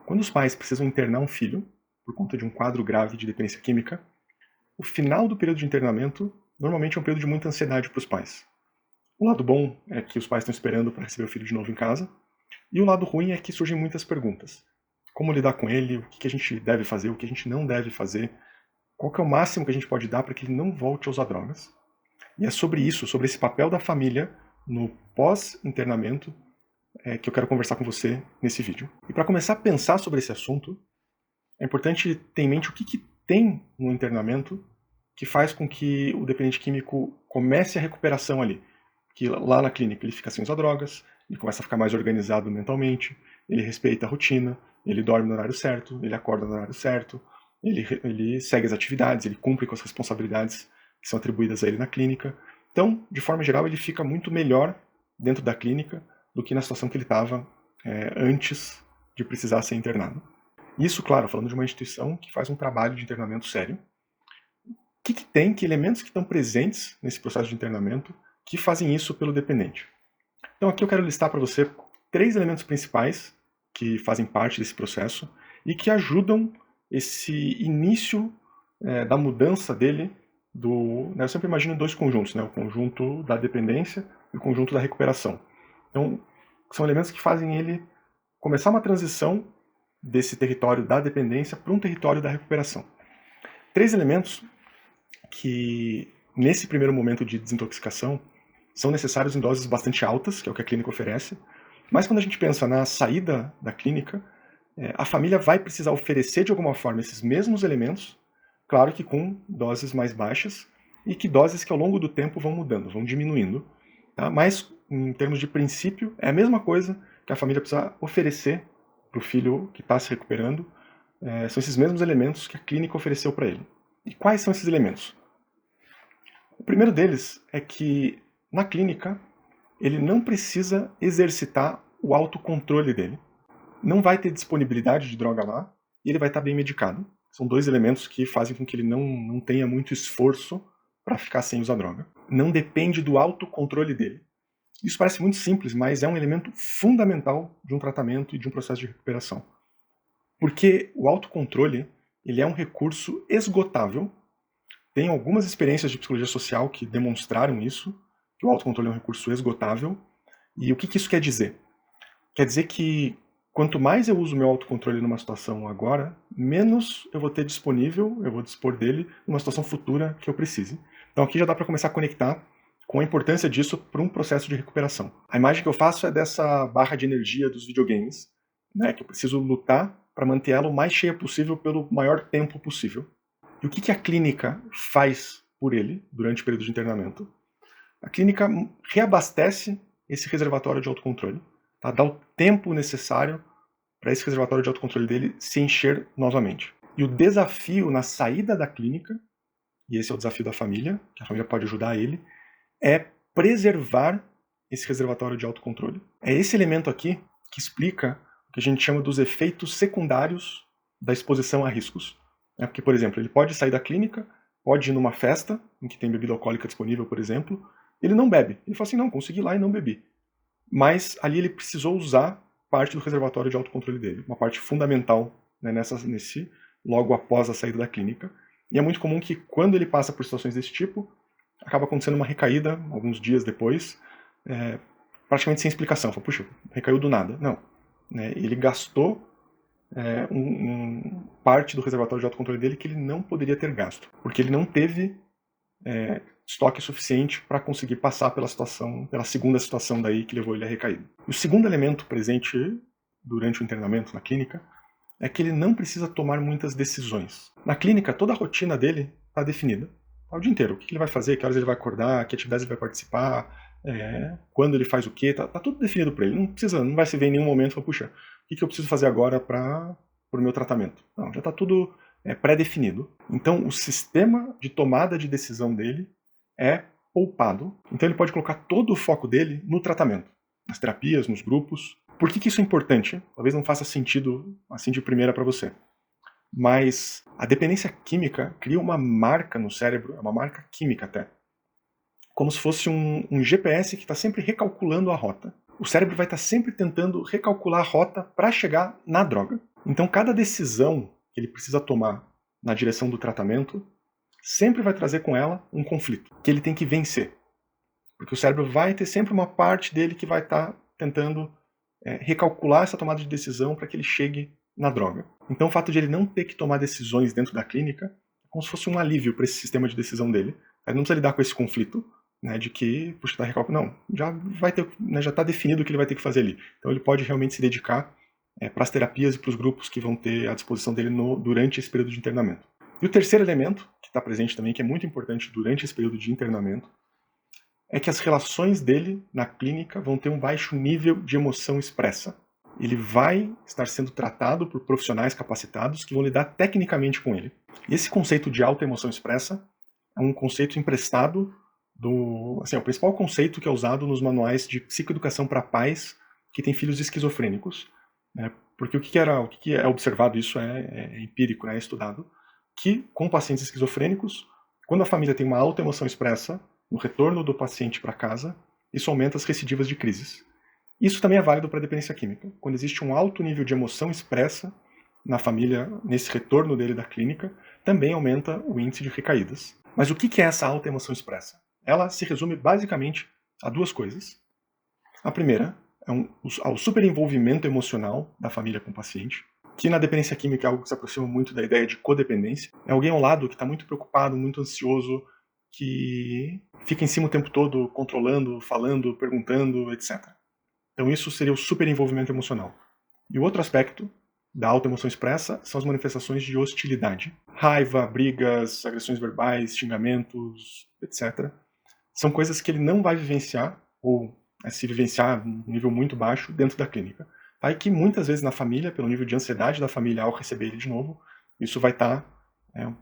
Quando os pais precisam internar um filho por conta de um quadro grave de dependência química, o final do período de internamento normalmente é um período de muita ansiedade para os pais. O lado bom é que os pais estão esperando para receber o filho de novo em casa, e o lado ruim é que surgem muitas perguntas. Como lidar com ele, o que a gente deve fazer, o que a gente não deve fazer, qual que é o máximo que a gente pode dar para que ele não volte a usar drogas. E é sobre isso, sobre esse papel da família no pós-internamento, que eu quero conversar com você nesse vídeo. E para começar a pensar sobre esse assunto, é importante ter em mente o que tem no internamento que faz com que o dependente químico comece a recuperação ali. Que lá na clínica ele fica sem usar drogas, ele começa a ficar mais organizado mentalmente, ele respeita a rotina, ele dorme no horário certo, ele acorda no horário certo, ele segue as atividades, ele cumpre com as responsabilidades que são atribuídas a ele na clínica. Então, de forma geral, ele fica muito melhor dentro da clínica do que na situação que ele estava antes de precisar ser internado. Isso, claro, falando de uma instituição que faz um trabalho de internamento sério. O que tem, que elementos que estão presentes nesse processo de internamento que fazem isso pelo dependente? Então aqui eu quero listar para você 3 elementos principais que fazem parte desse processo e que ajudam esse início da mudança dele eu sempre imagino 2 conjuntos, o conjunto da dependência e o conjunto da recuperação. Então, são elementos que fazem ele começar uma transição desse território da dependência para um território da recuperação. 3 elementos que, nesse primeiro momento de desintoxicação, são necessários em doses bastante altas, que é o que a clínica oferece, mas quando a gente pensa na saída da clínica, a família vai precisar oferecer de alguma forma esses mesmos elementos, claro que com doses mais baixas, e que doses que ao longo do tempo vão mudando, vão diminuindo. Tá? Mas, em termos de princípio, é a mesma coisa que a família precisa oferecer para o filho que está se recuperando, são esses mesmos elementos que a clínica ofereceu para ele. E quais são esses elementos? O primeiro deles é que, na clínica, ele não precisa exercitar o autocontrole dele. Não vai ter disponibilidade de droga lá e ele vai estar bem medicado. São 2 elementos que fazem com que ele não tenha muito esforço para ficar sem usar droga. Não depende do autocontrole dele. Isso parece muito simples, mas é um elemento fundamental de um tratamento e de um processo de recuperação. Porque o autocontrole ele é um recurso esgotável. Tem algumas experiências de psicologia social que demonstraram isso, que o autocontrole é um recurso esgotável. E o que isso quer dizer? Quer dizer que quanto mais eu uso meu autocontrole numa situação agora, menos eu vou ter disponível, eu vou dispor dele numa situação futura que eu precise. Então aqui já dá para começar a conectar com a importância disso para um processo de recuperação. A imagem que eu faço é dessa barra de energia dos videogames, que eu preciso lutar para manter ela o mais cheia possível pelo maior tempo possível. E o que a clínica faz por ele durante o período de internamento? A clínica reabastece esse reservatório de autocontrole, tá? Dá o tempo necessário para esse reservatório de autocontrole dele se encher novamente. E o desafio na saída da clínica, e esse é o desafio da família, que a família pode ajudar ele, é preservar esse reservatório de autocontrole. É esse elemento aqui que explica o que a gente chama dos efeitos secundários da exposição a riscos. Porque, por exemplo, ele pode sair da clínica, pode ir numa festa em que tem bebida alcoólica disponível, por exemplo, ele não bebe. Ele fala assim, não, consegui ir lá e não bebi. Mas ali ele precisou usar parte do reservatório de autocontrole dele, uma parte fundamental nesse logo após a saída da clínica. E é muito comum que quando ele passa por situações desse tipo, acaba acontecendo uma recaída, alguns dias depois, praticamente sem explicação. Fala, puxa, recaiu do nada. Não. Ele gastou parte do reservatório de autocontrole dele que ele não poderia ter gasto, porque ele não teve estoque suficiente para conseguir passar pela segunda situação daí que levou ele a recair. E o segundo elemento presente durante o internamento na clínica é que ele não precisa tomar muitas decisões. Na clínica, toda a rotina dele está definida. O dia inteiro. O que ele vai fazer, que horas ele vai acordar, que atividades ele vai participar, quando ele faz o quê, tá tudo definido para ele. Não vai se ver em nenhum momento e falar, puxa, o que eu preciso fazer agora para o meu tratamento? Não, já está tudo pré-definido. Então, o sistema de tomada de decisão dele é poupado. Então, ele pode colocar todo o foco dele no tratamento, nas terapias, nos grupos. Por que isso é importante? Talvez não faça sentido assim de primeira para você. Mas a dependência química cria uma marca no cérebro, é uma marca química até, como se fosse um GPS que está sempre recalculando a rota. O cérebro vai estar sempre tentando recalcular a rota para chegar na droga. Então, cada decisão que ele precisa tomar na direção do tratamento sempre vai trazer com ela um conflito, que ele tem que vencer. Porque o cérebro vai ter sempre uma parte dele que vai estar tentando recalcular essa tomada de decisão para que ele chegue na droga. Então, o fato de ele não ter que tomar decisões dentro da clínica é como se fosse um alívio para esse sistema de decisão dele. Ele não precisa lidar com esse conflito, né, de que, puxa, tá recalculando. Não, já vai ter, né, já está definido o que ele vai ter que fazer ali. Então, ele pode realmente se dedicar para as terapias e para os grupos que vão ter à disposição dele durante esse período de internamento. E o terceiro elemento, que está presente também, que é muito importante durante esse período de internamento, é que as relações dele na clínica vão ter um baixo nível de emoção expressa. Ele vai estar sendo tratado por profissionais capacitados que vão lidar tecnicamente com ele. E esse conceito de alta emoção expressa é um conceito emprestado é o principal conceito que é usado nos manuais de psicoeducação para pais que têm filhos esquizofrênicos. Né? Porque o que é observado, isso é empírico, né? É estudado, que com pacientes esquizofrênicos, quando a família tem uma alta emoção expressa, no retorno do paciente para casa, isso aumenta as recidivas de crises. Isso também é válido para a dependência química. Quando existe um alto nível de emoção expressa na família, nesse retorno dele da clínica, também aumenta o índice de recaídas. Mas o que é essa alta emoção expressa? Ela se resume basicamente a duas coisas. A primeira é ao superenvolvimento emocional da família com o paciente, que na dependência química é algo que se aproxima muito da ideia de codependência. É alguém ao lado que está muito preocupado, muito ansioso, que fica em cima o tempo todo, controlando, falando, perguntando, etc. Então isso seria o superenvolvimento emocional. E o outro aspecto da alta emoção expressa são as manifestações de hostilidade. Raiva, brigas, agressões verbais, xingamentos, etc. São coisas que ele não vai vivenciar, ou se vivenciar num nível muito baixo, dentro da clínica. Tá? E que muitas vezes na família, pelo nível de ansiedade da família ao receber ele de novo, isso vai estar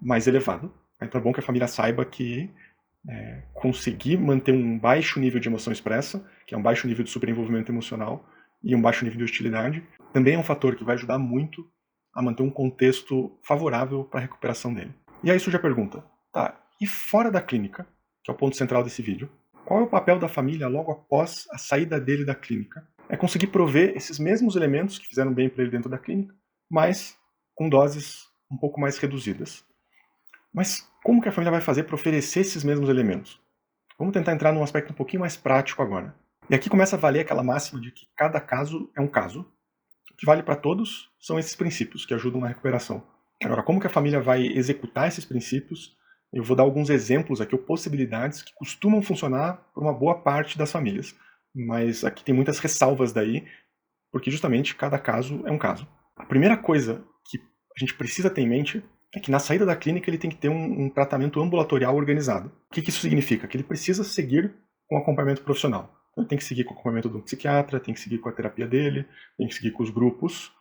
mais elevado. Então é bom que a família saiba que conseguir manter um baixo nível de emoção expressa, que é um baixo nível de superenvolvimento emocional e um baixo nível de hostilidade, também é um fator que vai ajudar muito a manter um contexto favorável para a recuperação dele. E aí surge a pergunta, tá, e fora da clínica, que é o ponto central desse vídeo, qual é o papel da família logo após a saída dele da clínica? É conseguir prover esses mesmos elementos que fizeram bem para ele dentro da clínica, mas com doses um pouco mais reduzidas. Mas como que a família vai fazer para oferecer esses mesmos elementos? Vamos tentar entrar num aspecto um pouquinho mais prático agora. E aqui começa a valer aquela máxima de que cada caso é um caso. O que vale para todos são esses princípios que ajudam na recuperação. Agora, como que a família vai executar esses princípios? Eu vou dar alguns exemplos aqui, ou possibilidades que costumam funcionar para uma boa parte das famílias. Mas aqui tem muitas ressalvas daí, porque justamente cada caso é um caso. A primeira coisa que a gente precisa ter em mente é que na saída da clínica ele tem que ter um tratamento ambulatorial organizado. O que isso significa? Que ele precisa seguir com acompanhamento profissional. Então, ele tem que seguir com o acompanhamento de um psiquiatra, tem que seguir com a terapia dele, tem que seguir com os grupos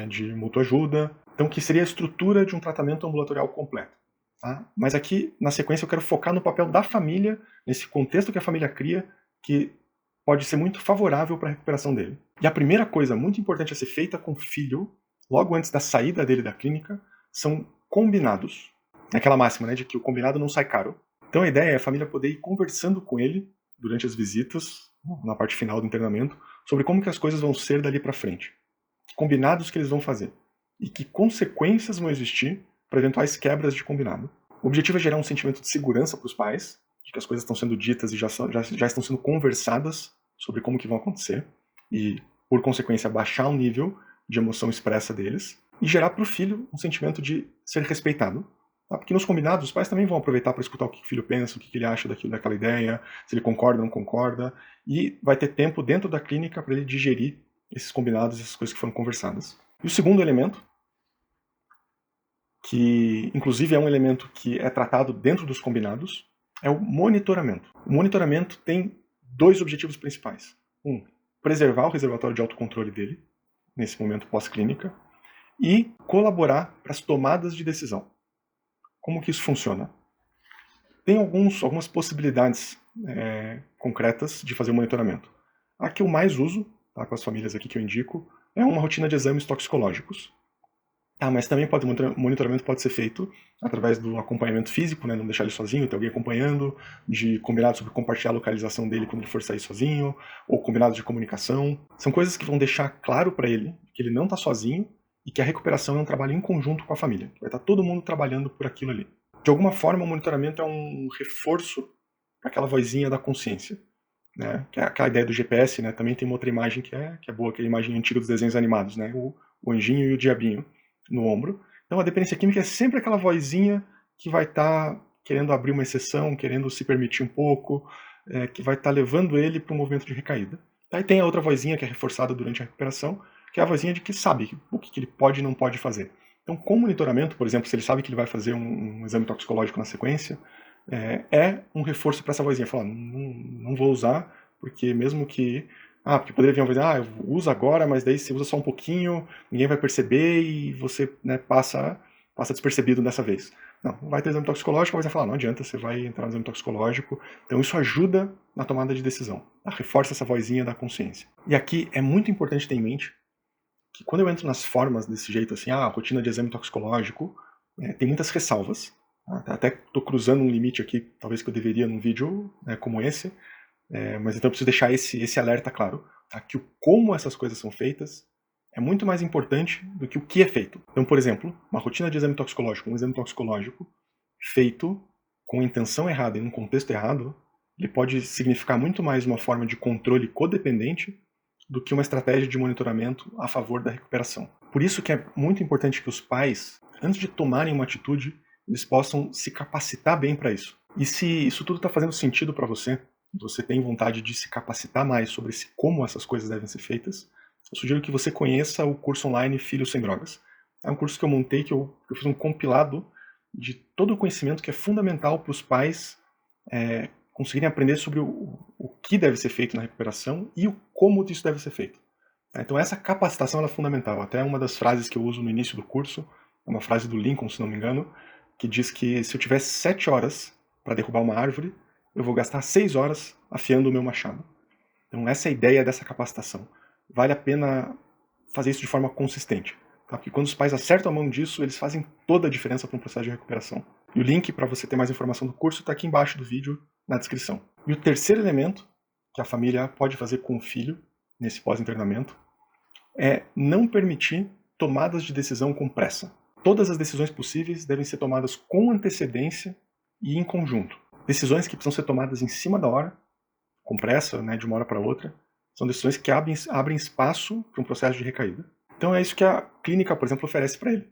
de mútua ajuda. Então, que seria a estrutura de um tratamento ambulatorial completo. Tá? Mas aqui, na sequência, eu quero focar no papel da família, nesse contexto que a família cria, que pode ser muito favorável para a recuperação dele. E a primeira coisa muito importante a ser feita com o filho, logo antes da saída dele da clínica, são combinados. É aquela máxima, né, de que o combinado não sai caro. Então a ideia é a família poder ir conversando com ele durante as visitas, na parte final do internamento, sobre como que as coisas vão ser dali para frente. Que combinados que eles vão fazer. E que consequências vão existir para eventuais quebras de combinado. O objetivo é gerar um sentimento de segurança para os pais, de que as coisas estão sendo ditas e já estão sendo conversadas sobre como que vão acontecer. E, por consequência, baixar o nível de emoção expressa deles. E gerar para o filho um sentimento de ser respeitado. Tá? Porque nos combinados, os pais também vão aproveitar para escutar o que o filho pensa, o que ele acha daquela ideia, se ele concorda ou não concorda. E vai ter tempo dentro da clínica para ele digerir esses combinados, essas coisas que foram conversadas. E o segundo elemento, que inclusive é um elemento que é tratado dentro dos combinados, é o monitoramento. O monitoramento tem dois objetivos principais. Um, preservar o reservatório de autocontrole dele, nesse momento pós-clínica, e colaborar para as tomadas de decisão. Como que isso funciona? Tem algumas possibilidades concretas de fazer o monitoramento. A que eu mais uso, tá, com as famílias aqui que eu indico, é uma rotina de exames toxicológicos. Mas também o monitoramento pode ser feito através do acompanhamento físico, né, não deixar ele sozinho, ter alguém acompanhando, de combinados sobre compartilhar a localização dele quando ele for sair sozinho, ou combinados de comunicação. São coisas que vão deixar claro para ele que ele não está sozinho e que a recuperação é um trabalho em conjunto com a família. Vai estar todo mundo trabalhando por aquilo ali. De alguma forma, o monitoramento é um reforço para aquela vozinha da consciência, né? Que é aquela ideia do GPS, né? Também tem uma outra imagem que é boa, aquela imagem antiga dos desenhos animados, né? O anjinho e o diabinho no ombro. Então a dependência química é sempre aquela vozinha que vai estar querendo abrir uma exceção, querendo se permitir um pouco, que vai estar levando ele para um movimento de recaída. Aí tem a outra vozinha que é reforçada durante a recuperação, que é a vozinha de que sabe o que ele pode e não pode fazer. Então, com o monitoramento, por exemplo, se ele sabe que ele vai fazer um exame toxicológico na sequência, é um reforço para essa vozinha. Falar, não vou usar, porque mesmo que... porque poderia vir uma vozinha, usa agora, mas daí você usa só um pouquinho, ninguém vai perceber e você, né, passa despercebido dessa vez. Não vai ter exame toxicológico, mas vai falar, não adianta, você vai entrar no exame toxicológico. Então isso ajuda na tomada de decisão, reforça essa vozinha da consciência. E aqui é muito importante ter em mente que quando eu entro nas formas desse jeito, assim, rotina de exame toxicológico, tem muitas ressalvas. Até estou cruzando um limite aqui, talvez que eu deveria num vídeo como esse, mas então eu preciso deixar esse alerta claro, tá? Que o como essas coisas são feitas é muito mais importante do que o que é feito. Então, por exemplo, uma rotina de exame toxicológico, um exame toxicológico feito com intenção errada em um contexto errado, ele pode significar muito mais uma forma de controle codependente do que uma estratégia de monitoramento a favor da recuperação. Por isso que é muito importante que os pais, antes de tomarem uma atitude, eles possam se capacitar bem para isso. E se isso tudo está fazendo sentido para você, você tem vontade de se capacitar mais sobre como essas coisas devem ser feitas, eu sugiro que você conheça o curso online Filhos Sem Drogas. É um curso que eu montei, que eu fiz um compilado de todo o conhecimento que é fundamental para os pais conseguirem aprender sobre o que deve ser feito na recuperação e o como isso deve ser feito. Então essa capacitação é fundamental. Até uma das frases que eu uso no início do curso, é uma frase do Lincoln, se não me engano, que diz que se eu tivesse 7 horas para derrubar uma árvore, eu vou gastar 6 horas afiando o meu machado. Então essa é a ideia dessa capacitação. Vale a pena fazer isso de forma consistente. Tá? Porque quando os pais acertam a mão disso, eles fazem toda a diferença para um processo de recuperação. E o link para você ter mais informação do curso está aqui embaixo do vídeo, na descrição. E o terceiro elemento que a família pode fazer com o filho, nesse pós-internamento, é não permitir tomadas de decisão com pressa. Todas as decisões possíveis devem ser tomadas com antecedência e em conjunto. Decisões que precisam ser tomadas em cima da hora, com pressa, né, de uma hora para outra, são decisões que abrem espaço para um processo de recaída. Então é isso que a clínica, por exemplo, oferece para ele,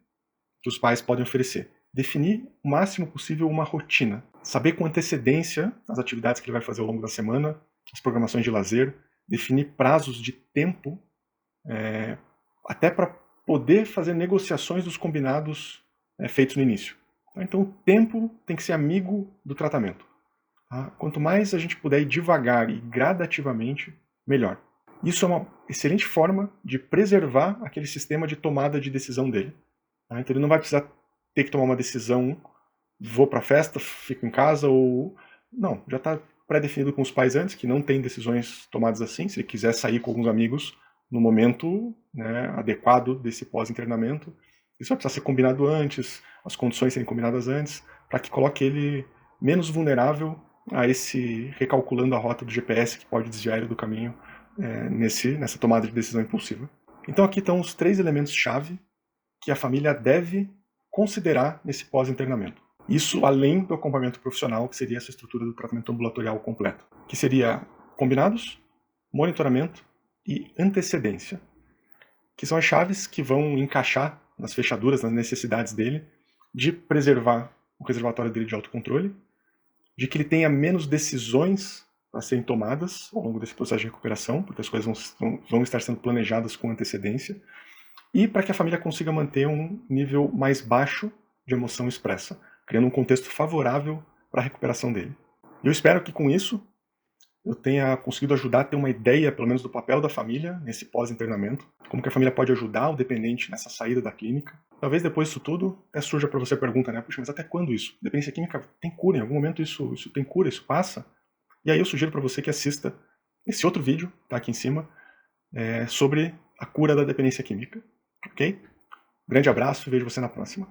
que os pais podem oferecer. Definir o máximo possível uma rotina. Saber com antecedência as atividades que ele vai fazer ao longo da semana, as programações de lazer, definir prazos de tempo, até para poder fazer negociações dos combinados feitos no início. Então o tempo tem que ser amigo do tratamento. Tá? Quanto mais a gente puder ir devagar e gradativamente, melhor. Isso é uma excelente forma de preservar aquele sistema de tomada de decisão dele. Tá? Então ele não vai precisar ter que tomar uma decisão, vou para a festa, fico em casa, ou... Não, já está pré-definido com os pais antes, que não tem decisões tomadas assim. Se ele quiser sair com alguns amigos no momento, né, adequado desse pós-internamento, isso vai precisar ser combinado antes, as condições serem combinadas antes, para que coloque ele menos vulnerável a esse recalculando a rota do GPS que pode desviar ele do caminho nessa tomada de decisão impulsiva. Então aqui estão os 3 elementos-chave que a família deve considerar nesse pós-internamento. Isso além do acompanhamento profissional, que seria essa estrutura do tratamento ambulatorial completo, que seria combinados, monitoramento e antecedência, que são as chaves que vão encaixar nas fechaduras, nas necessidades dele, de preservar o reservatório dele de autocontrole, de que ele tenha menos decisões a serem tomadas ao longo desse processo de recuperação, porque as coisas vão estar sendo planejadas com antecedência, e para que a família consiga manter um nível mais baixo de emoção expressa, criando um contexto favorável para a recuperação dele. Eu espero que com isso eu tenha conseguido ajudar a ter uma ideia, pelo menos, do papel da família nesse pós-internamento, como que a família pode ajudar o dependente nessa saída da clínica. Talvez depois disso tudo até surja para você a pergunta, né? Puxa, mas até quando isso? Dependência química tem cura, em algum momento isso tem cura, isso passa? E aí eu sugiro para você que assista esse outro vídeo, tá aqui em cima, sobre a cura da dependência química. Ok? Grande abraço e vejo você na próxima.